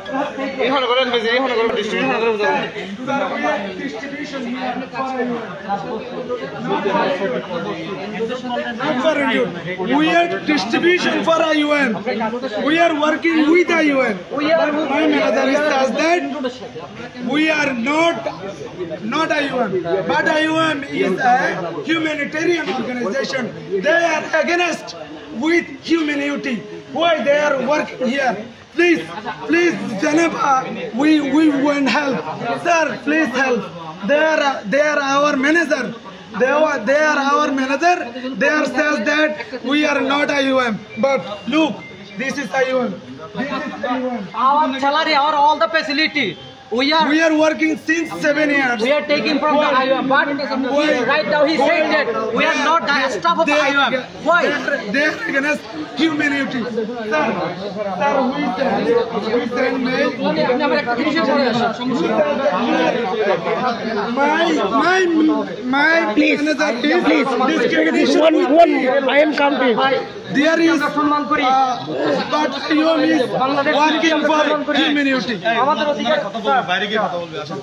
We are distribution for IUM. We are working with IUM. My manager says that we are not IUM, but IUM is a humanitarian organization. They are against with humanity. Why they are working here? Please, Janaba, we want help. Sir, please help. They are our manager. They are our manager. They are says that we are not IUM. But look, this is IUM. This is IUM. Our salary, all the facility. We are working since 7 years. We are taking from the IUM, but right now he said that we are not the staff of the IUM. Why? They are against humanity. Sir, we send mail. My please, I am counting. There is, but IUM is working for humanity. বাইরে গিয়ে কথা বলবে আসলে